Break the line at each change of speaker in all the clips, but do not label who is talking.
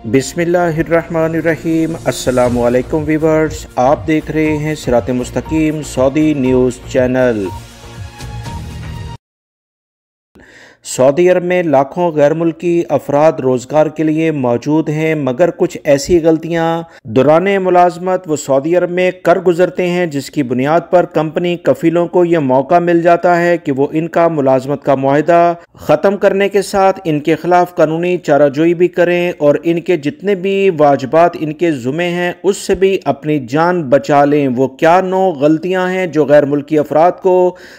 बिस्मिल्लाहिर्रहमानिर्रहीम। अस्सलामु अलैकुम व्यूअर्स, आप देख रहे हैं सिरात मुस्तकीम सऊदी न्यूज़ चैनल। सऊदी अरब में लाखों गैर मुल्की अफराद रोज़गार के लिए मौजूद हैं, मगर कुछ ऐसी गलतियां दौरान मुलाजमत वो सऊदी अरब में कर गुजरते हैं जिसकी बुनियाद पर कंपनी कफीलों को यह मौका मिल जाता है कि वो इनका मुलाजमत का मुआहदा ख़त्म करने के साथ इनके खिलाफ कानूनी चाराजोई भी करें और इनके जितने भी वाजिबात इनके ज़ुमे हैं उससे भी अपनी जान बचा लें। वो क्या 9 गलतियाँ हैं जो गैर मुल्की अफराद को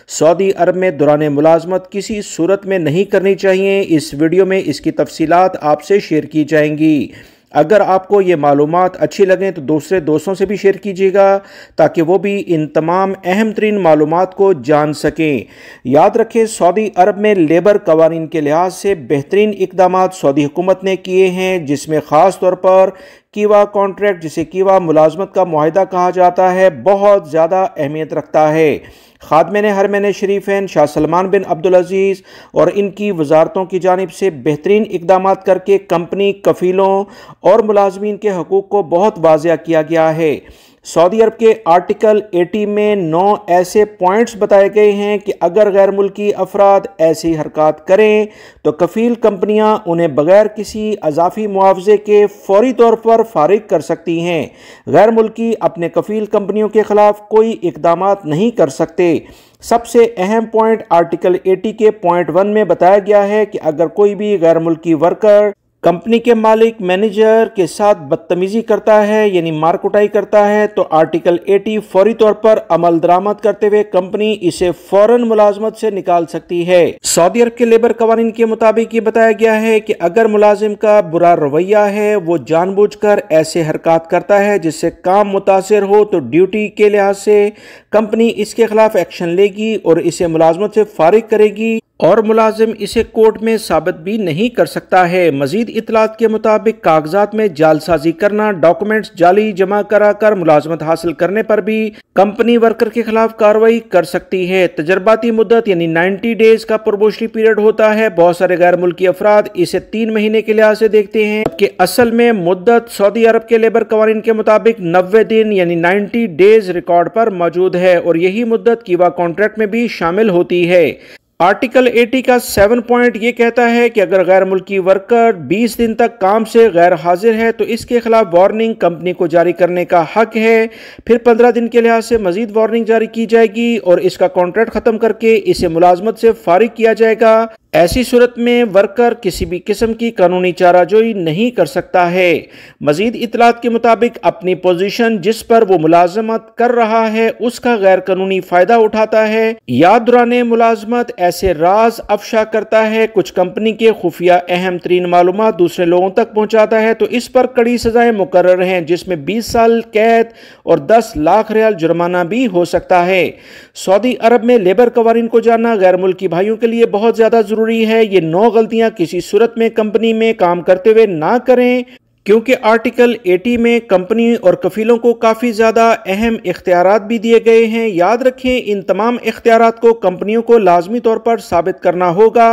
सऊदी अरब में दौरान मुलाजमत किसी सूरत में नहीं करनी चाहिए। इस वीडियो में इसकी तफसीलात आपसे शेयर की जाएंगी। अगर आपको ये मालूमात अच्छी लगें तो दूसरे दोस्तों से भी शेयर कीजिएगा ताकि वो भी इन तमाम अहम तरीन मालूमात को जान सकें। याद रखें, सऊदी अरब में लेबर कवानीन के लिहाज से बेहतरीन इकदाम सऊदी हुकूमत ने किए हैं, जिसमें ख़ास तौर पर कीवा कॉन्ट्रैक्ट, जिसे कीवा मुलाजमत का मुआहदा कहा जाता है, बहुत ज़्यादा अहमियत रखता है। खादमिन हरमैन शरीफैन शाह सलमान बिन अब्दुल अजीज़ और इनकी वजारतों की जानिब से बेहतरीन इकदाम करके कंपनी कफीलों और मुलाजमीन के हकूक़ को बहुत वाज़िया किया गया है। सऊदी अरब के आर्टिकल 80 में 9 ऐसे पॉइंट्स बताए गए हैं कि अगर गैर मुल्की अफराद ऐसी हरकत करें तो कफील कंपनियां उन्हें बगैर किसी अजाफी मुआवजे के फौरी तौर पर फारिग कर सकती हैं। गैर मुल्की अपने कफील कंपनियों के खिलाफ कोई इकदाम नहीं कर सकते। सबसे अहम पॉइंट आर्टिकल 80 के पॉइंट 1 में बताया गया है कि अगर कोई भी गैर मुल्की वर्कर कंपनी के मालिक मैनेजर के साथ बदतमीजी करता है यानी मारकुटाई करता है तो आर्टिकल 80 फौरी तौर पर अमल दरामद करते हुए कंपनी इसे फौरन मुलाजमत से निकाल सकती है। सऊदी अरब के लेबर कवानीन के मुताबिक ये बताया गया है कि अगर मुलाजिम का बुरा रवैया है, वो जानबूझकर ऐसे हरकत करता है जिससे काम मुतासिर हो, तो ड्यूटी के लिहाज से कंपनी इसके खिलाफ एक्शन लेगी और इसे मुलाजमत से फारिग करेगी और मुलाजिम इसे कोर्ट में साबित भी नहीं कर सकता है। मजीद इतलात के मुताबिक कागजात में जालसाजी करना, डॉक्यूमेंट्स जाली जमा कराकर मुलाजमत हासिल करने पर भी कंपनी वर्कर के खिलाफ कार्रवाई कर सकती है। तजर्बाती मुद्दत यानी 90 डेज का प्रोबेशनरी पीरियड होता है। बहुत सारे गैर मुल्की अफराद इसे 3 महीने के लिहाज से देखते हैं, जबकि असल में मुद्दत सऊदी अरब के लेबर कवानीन के मुताबिक 90 दिन यानी 90 डेज रिकॉर्ड पर मौजूद है और यही मुद्दत कीवा कॉन्ट्रैक्ट में भी शामिल होती है। आर्टिकल 80 का 7 पॉइंट ये कहता है कि अगर गैर मुल्की वर्कर 20 दिन तक काम से गैर हाजिर है तो इसके खिलाफ वार्निंग कंपनी को जारी करने का हक है। फिर 15 दिन के लिहाज से मजीद वार्निंग जारी की जाएगी और इसका कॉन्ट्रैक्ट खत्म करके इसे मुलाजमत से फारिग किया जाएगा। ऐसी सूरत में वर्कर किसी भी किस्म की कानूनी चाराजोई नहीं कर सकता है। मजीद इतलात के मुताबिक अपनी पोजीशन जिस पर वो मुलाजमत कर रहा है उसका गैर कानूनी फायदा उठाता है या दौरान मुलाजमत ऐसे राज अफशा करता है, कुछ कंपनी के खुफिया अहम तरीन मालूमात दूसरे लोगों तक पहुंचाता है, तो इस पर कड़ी सजाएं मुकर्रर हैं, जिसमें 20 साल कैद और 10 लाख रियाल जुर्माना भी हो सकता है। सऊदी अरब में लेबर कवानीन को जानना गैर मुल्की भाइयों के लिए बहुत ज्यादा जरूरी है। ये 9 गलतियां किसी सूरत में कंपनी में काम करते हुए ना करें, क्योंकि आर्टिकल 80 में कंपनी और कफीलों को काफ़ी ज़्यादा अहम इख्तियारात भी दिए गए हैं। याद रखें, इन तमाम इख्तियारात को कंपनियों को लाजमी तौर पर साबित करना होगा।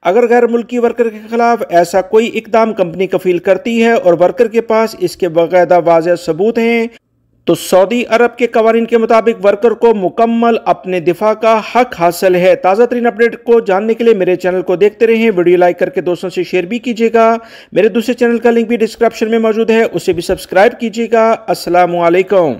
अगर गैर मुल्की वर्कर के खिलाफ ऐसा कोई इकदाम कंपनी कफील करती है और वर्कर के पास इसके बाकायदा वाज़ेह सबूत हैं तो सऊदी अरब के कवानीन के मुताबिक वर्कर को मुकम्मल अपने दिफा का हक हासिल है। ताज़ा तरीन अपडेट को जानने के लिए मेरे चैनल को देखते रहें। वीडियो लाइक करके दोस्तों से शेयर भी कीजिएगा। मेरे दूसरे चैनल का लिंक भी डिस्क्रिप्शन में मौजूद है, उसे भी सब्सक्राइब कीजिएगा। अस्सलामु अलैकुम।